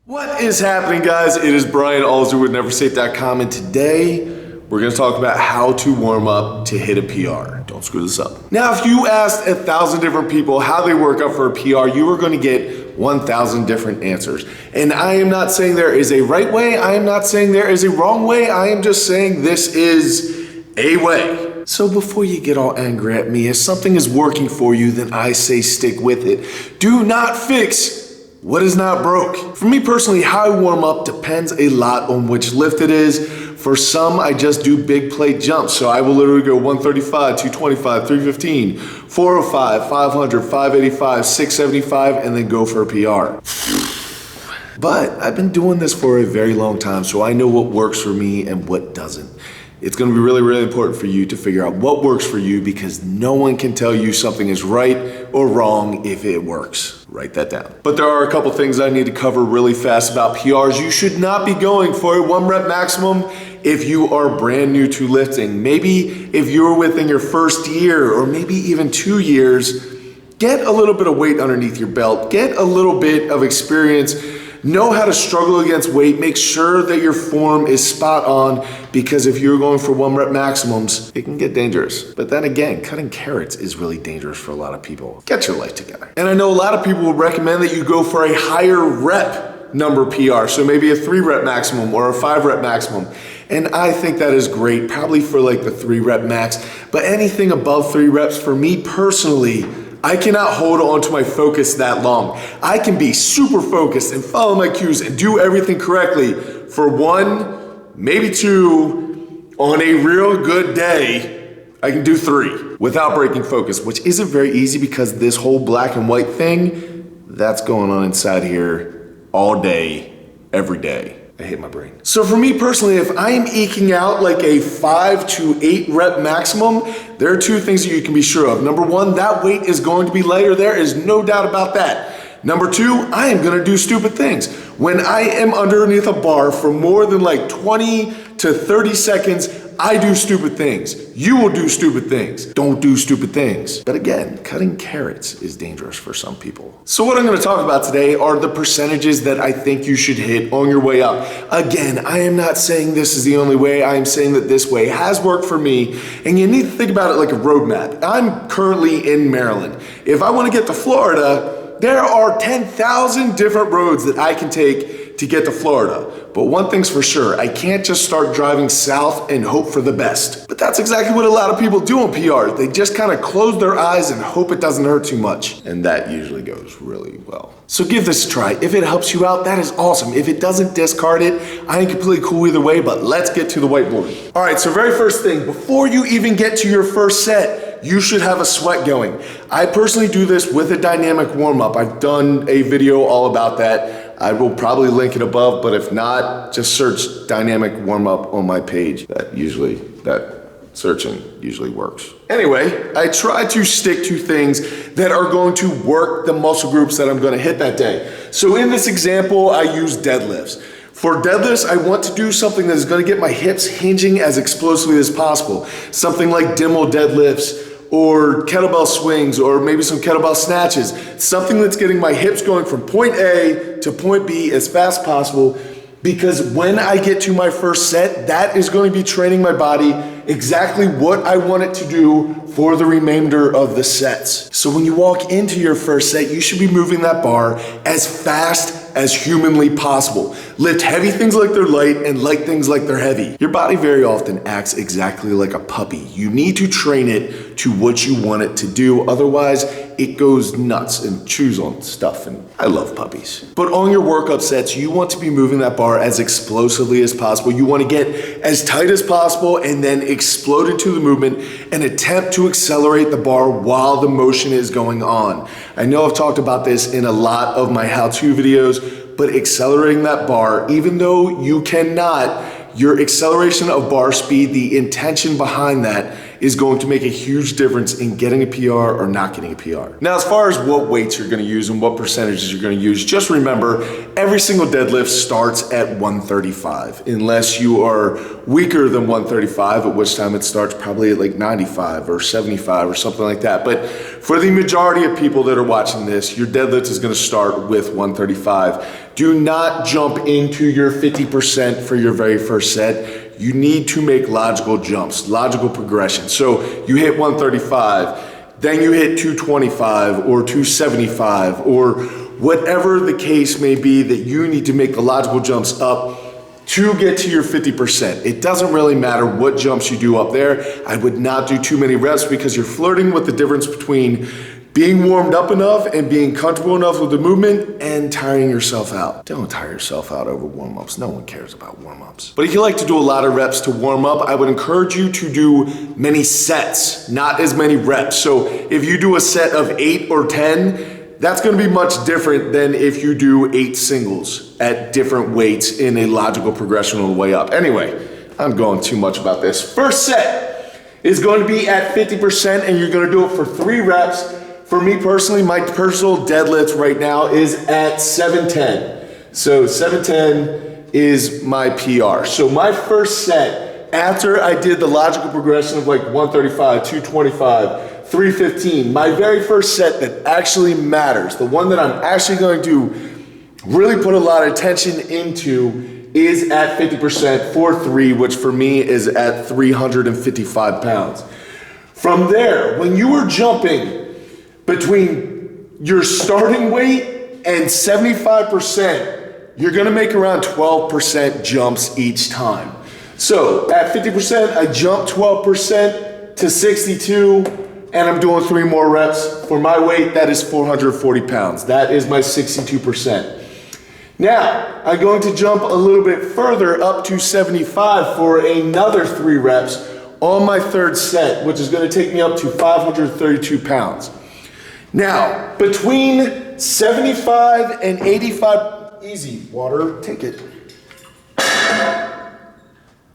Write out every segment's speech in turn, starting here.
What is happening, guys? It is Brian Alsruhe with neverstate.com, and today we're going to talk about how to warm up to hit a PR. Don't screw this up. Now, if you asked 1,000 different people how they work up for a PR, you are going to get 1,000 different answers. And I am not saying there is a right way. I am not saying there is a wrong way. I am just saying this is a way. So before you get all angry at me, if something is working for you, then I say stick with it. Do not fix what is not broke. For me personally, how I warm up depends a lot on which lift it is. For some, I just do big plate jumps. So I will literally go 135, 225, 315, 405, 500, 585, 675, and then go for a PR. But I've been doing this for a very long time, so I know what works for me and what doesn't. It's gonna be really, really important for you to figure out what works for you, because no one can tell you something is right or wrong if it works. Write that down. But there are a couple things I need to cover really fast about PRs. You should not be going for a 1 rep maximum if you are brand new to lifting. Maybe if you're within your first year or maybe even 2 years, get a little bit of weight underneath your belt, get a little bit of experience. Know how to struggle against weight. Make sure that your form is spot on, because if you're going for 1 rep maximums, it can get dangerous. But then again, cutting carrots is really dangerous for a lot of people. Get your life together. And I know a lot of people would recommend that you go for a higher rep number PR. So maybe a 3 rep maximum or a 5 rep maximum. And I think that is great, probably for like the 3 rep max. But anything above 3 reps, for me personally, I cannot hold on to my focus that long. I can be super focused and follow my cues and do everything correctly for 1, maybe 2, on a real good day, I can do 3 without breaking focus, which isn't very easy because this whole black and white thing, that's going on inside here all day, every day. I hate my brain. So for me personally, if I am eking out like a 5 to 8 rep maximum, there are 2 things that you can be sure of. Number 1, that weight is going to be lighter. There is no doubt about that. Number 2, I am gonna do stupid things. When I am underneath a bar for more than like 20 to 30 seconds, I do stupid things. You will do stupid things. Don't do stupid things. But again, cutting carrots is dangerous for some people. So what I'm gonna talk about today are the percentages that I think you should hit on your way up. Again, I am not saying this is the only way. I am saying that this way has worked for me, and you need to think about it like a roadmap. I'm currently in Maryland. If I wanna get to Florida, there are 10,000 different roads that I can take to get to Florida. But one thing's for sure, I can't just start driving south and hope for the best. But that's exactly what a lot of people do on PRs. They just kind of close their eyes and hope it doesn't hurt too much. And that usually goes really well. So give this a try. If it helps you out, that is awesome. If it doesn't, discard it. I ain't completely cool either way, but let's get to the whiteboard. All right, so very first thing, before you even get to your first set, you should have a sweat going. I personally do this with a dynamic warm-up. I've done a video all about that. I will probably link it above, but if not, just search dynamic warm-up on my page. That searching usually works. Anyway, I try to stick to things that are going to work the muscle groups that I'm gonna hit that day. So in this example, I use deadlifts. For deadlifts, I want to do something that is gonna get my hips hinging as explosively as possible. Something like Dimmel deadlifts, or kettlebell swings, or maybe some kettlebell snatches. Something that's getting my hips going from point A to point B as fast as possible, because when I get to my first set, that is going to be training my body exactly what I want it to do for the remainder of the sets. So when you walk into your first set, you should be moving that bar as fast as humanly possible. Lift heavy things like they're light and light things like they're heavy. Your body very often acts exactly like a puppy. You need to train it to what you want it to do. Otherwise, it goes nuts and chews on stuff, and I love puppies. But on your workup sets, you want to be moving that bar as explosively as possible. You want to get as tight as possible and then explode into the movement and attempt to accelerate the bar while the motion is going on. I know I've talked about this in a lot of my how-to videos, but accelerating that bar, even though you cannot, your acceleration of bar speed, the intention behind that is going to make a huge difference in getting a PR or not getting a PR. Now, as far as what weights you're gonna use and what percentages you're gonna use, just remember, every single deadlift starts at 135, unless you are weaker than 135, at which time it starts probably at like 95 or 75 or something like that. But for the majority of people that are watching this, your deadlift is gonna start with 135. Do not jump into your 50% for your very first set. You need to make logical jumps, logical progression. So you hit 135, then you hit 225 or 275 or whatever the case may be, that you need to make the logical jumps up to get to your 50%. It doesn't really matter what jumps you do up there. I would not do too many reps because you're flirting with the difference between being warmed up enough and being comfortable enough with the movement and tiring yourself out. Don't tire yourself out over warm-ups. No one cares about warm-ups. But if you like to do a lot of reps to warm up, I would encourage you to do many sets, not as many reps. So if you do a set of 8 or 10, that's gonna be much different than if you do 8 singles at different weights in a logical progression on the way up. Anyway, I'm going too much about this. First set is going to be at 50% and you're gonna do it for 3 reps. For me personally, my personal deadlift right now is at 710. So 710 is my PR. So my first set, after I did the logical progression of like 135, 225, 315, my very first set that actually matters, the one that I'm actually going to really put a lot of attention into, is at 50% for 3, which for me is at 355 pounds. From there, when you are jumping between your starting weight and 75%, you're gonna make around 12% jumps each time. So at 50%, I jump 12% to 62, and I'm doing 3 more reps. For my weight, that is 440 pounds. That is my 62%. Now, I'm going to jump a little bit further up to 75 for another 3 reps on my third set, which is gonna take me up to 532 pounds. Now, between 75 and 85, easy, water, take it.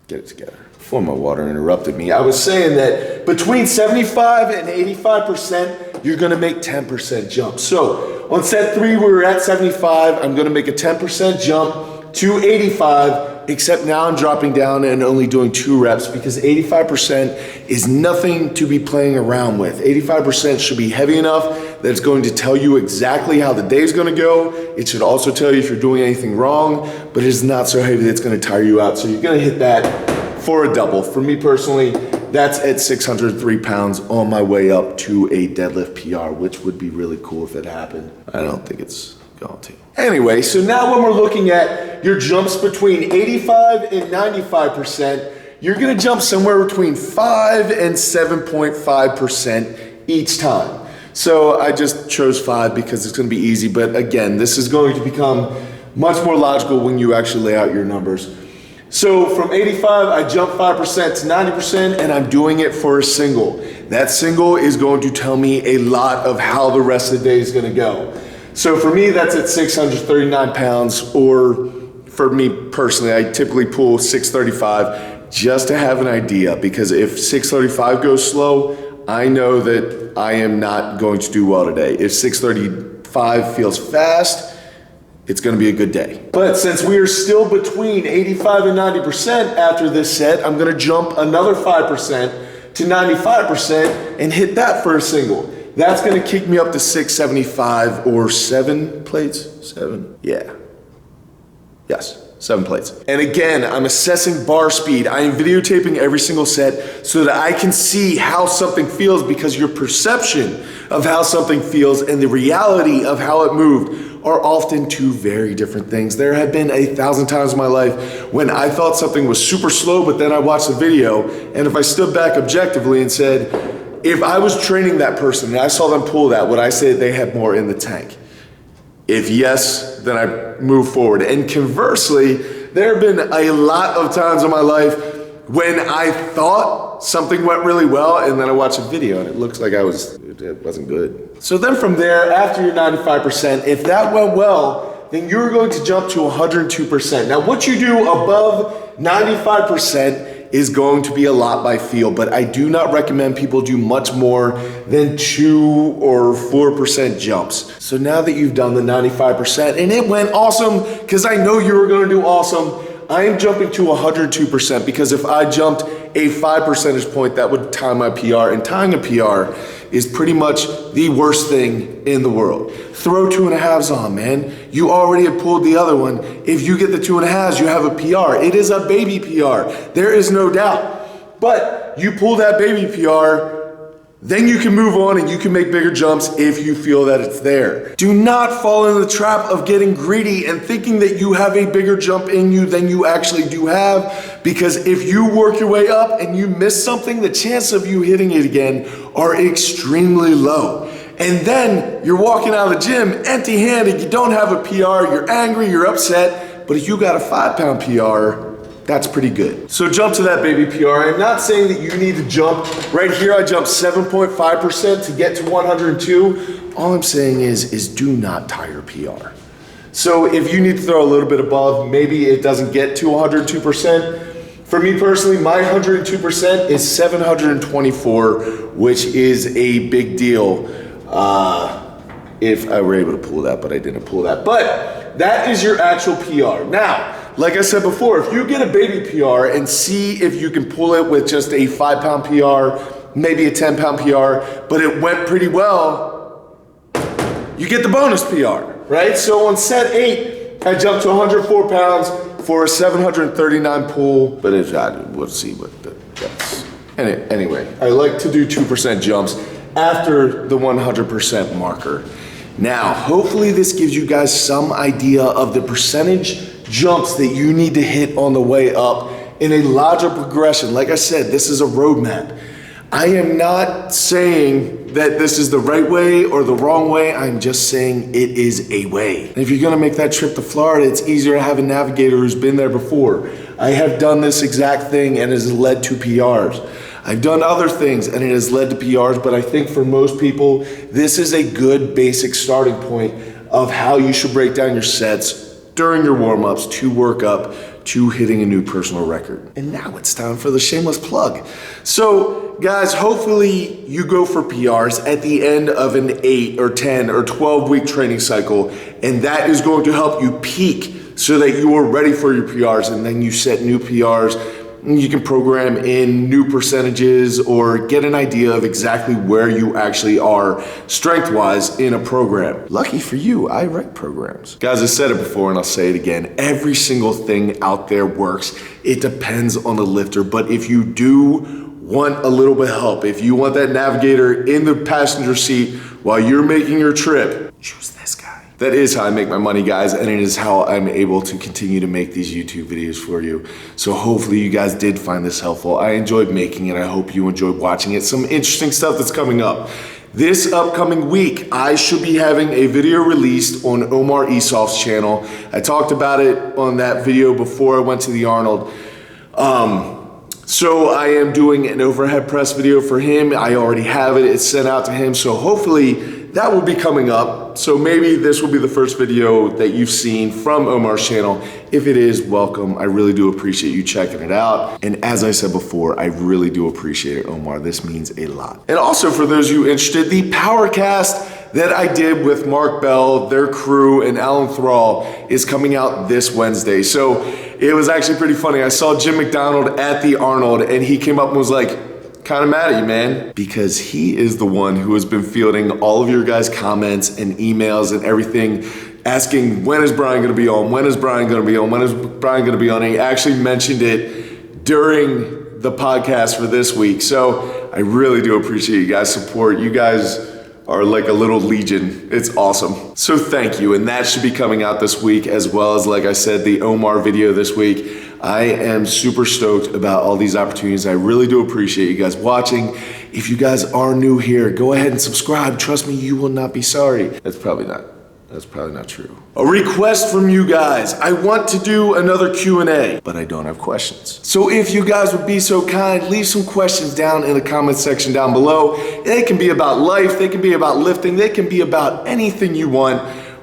Get it together. Before my water interrupted me, I was saying that between 75 and 85%, you're gonna make 10% jumps. So on set 3, we were at 75. I'm gonna make a 10% jump to 85, except now I'm dropping down and only doing 2 reps because 85% is nothing to be playing around with. 85% should be heavy enough that it's going to tell you exactly how the day is gonna go. It should also tell you if you're doing anything wrong, but it's not so heavy that it's gonna tire you out. So you're gonna hit that for a double. For me personally, that's at 603 pounds on my way up to a deadlift PR, which would be really cool if it happened. I don't think it's going to. Anyway, so now when we're looking at your jumps between 85 and 95%, you're gonna jump somewhere between 5 and 7.5% each time. So I just chose 5 because it's gonna be easy, but again, this is going to become much more logical when you actually lay out your numbers. So from 85, I jump 5% to 90%, and I'm doing it for a single. That single is going to tell me a lot of how the rest of the day is gonna go. So for me, that's at 639 pounds, or for me personally, I typically pull 635 just to have an idea, because if 635 goes slow, I know that I am not going to do well today. If 635 feels fast, it's gonna be a good day. But since we are still between 85 and 90% after this set, I'm gonna jump another 5% to 95% and hit that for a single. That's gonna kick me up to 675 or 7 plates, 7, yeah. Yes, 7 plates. And again, I'm assessing bar speed. I am videotaping every single set so that I can see how something feels, because your perception of how something feels and the reality of how it moved are often 2 very different things. There have been 1,000 times in my life when I thought something was super slow, but then I watched the video, and if I stood back objectively and said, if I was training that person and I saw them pull that, would I say they had more in the tank? If yes, then I move forward. And conversely, there have been a lot of times in my life when I thought something went really well, and then I watch a video and it looks like it wasn't good. So then from there, after your 95%, if that went well, then you're going to jump to 102%. Now what you do above 95% is going to be a lot by feel, but I do not recommend people do much more than 2 or 4% jumps. So now that you've done the 95% and it went awesome, because I know you were gonna do awesome, I am jumping to 102% because if I jumped a 5 percentage point, that would tie my PR, and tying a PR is pretty much the worst thing in the world. Throw 2.5s on, man. You already have pulled the other one. If you get the 2.5s, you have a PR. It is a baby PR. There is no doubt. But you pull that baby PR, then you can move on and you can make bigger jumps if you feel that it's there. Do not fall in the trap of getting greedy and thinking that you have a bigger jump in you than you actually do have, because if you work your way up and you miss something, the chance of you hitting it again are extremely low. And then you're walking out of the gym empty-handed, you don't have a PR, you're angry, you're upset, but if you got a 5-pound PR, that's pretty good. So jump to that baby PR. I'm not saying that you need to jump. Right here, I jumped 7.5% to get to 102. All I'm saying is do not tie your PR. So if you need to throw a little bit above, maybe it doesn't get to 102%. For me personally, my 102% is 724, which is a big deal. If I were able to pull that, but I didn't pull that. But that is your actual PR. Now, like I said before, if you get a baby PR and see if you can pull it with just a 5-pound PR, maybe a 10-pound PR, but it went pretty well, you get the bonus PR, right? So on set 8, I jumped to 104 pounds for a 739 pull, but we'll see what that's. Anyway, I like to do 2% jumps after the 100% marker. Now, hopefully this gives you guys some idea of the percentage jumps that you need to hit on the way up in a logical progression. Like I said, this is a roadmap. I am not saying that this is the right way or the wrong way. I'm just saying it is a way. And if you're gonna make that trip to Florida, it's easier to have a navigator who's been there before. I have done this exact thing and it has led to PRs. I've done other things and it has led to PRs, but I think for most people, this is a good basic starting point of how you should break down your sets during your warm-ups to work up to hitting a new personal record. And now it's time for the shameless plug. So guys, hopefully you go for PRs at the end of an 8 or 10 or 12 week training cycle, and that is going to help you peak so that you are ready for your PRs, and then you set new PRs. You can program in new percentages or get an idea of exactly where you actually are strength-wise in a program. Lucky for you, I write programs. Guys, I said it before and I'll say it again. Every single thing out there works. It depends on the lifter, but if you do want a little bit of help, if you want that navigator in the passenger seat while you're making your trip, choose this guy. That is how I make my money, guys, and it is how I'm able to continue to make these YouTube videos for you. So hopefully you guys did find this helpful. I enjoyed making it. I hope you enjoyed watching it. Some interesting stuff that's coming up. This upcoming week, I should be having a video released on Omar Esof's channel. I talked about it on that video before I went to the Arnold. So I am doing an overhead press video for him. I already have it. It's sent out to him. So hopefully that will be coming up. So maybe this will be the first video that you've seen from Omar's channel. If it is, welcome. I really do appreciate you checking it out. And as I said before, I really do appreciate it, Omar. This means a lot. And also for those of you interested, the Powercast that I did with Mark Bell, their crew, and Alan Thrall is coming out this Wednesday. So it was actually pretty funny. I saw Jim McDonald at the Arnold and he came up and was like, kind of mad at you, man, because he is the one who has been fielding all of your guys' comments and emails and everything, asking when is Brian gonna be on, when is Brian gonna be on, when is Brian gonna be on. And he actually mentioned it during the podcast for this week. So I really do appreciate you guys' support. You guys are like a little legion. It's awesome. So thank you. And that should be coming out this week, as well as, like I said, the Omar video this week. I am super stoked about all these opportunities. I really do appreciate you guys watching. If you guys are new here, go ahead and subscribe. Trust me, you will not be sorry. That's probably not true. A request from you guys. I want to do another Q&A, but I don't have questions. So if you guys would be so kind, leave some questions down in the comment section down below. They can be about life, they can be about lifting, they can be about anything you want.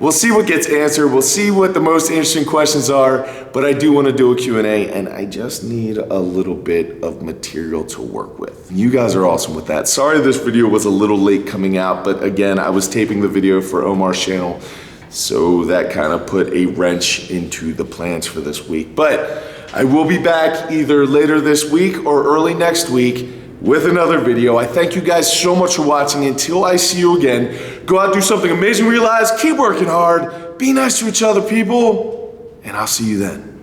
We'll see what gets answered. We'll see what the most interesting questions are, but I do want to do a Q&A, and I just need a little bit of material to work with. You guys are awesome with that. Sorry this video was a little late coming out, but again, I was taping the video for Omar's channel, so that kind of put a wrench into the plans for this week. But I will be back either later this week or early next week with another video. I thank you guys so much for watching. Until I see you again, go out, do something amazing, realize, keep working hard, be nice to each other, people, and I'll see you then.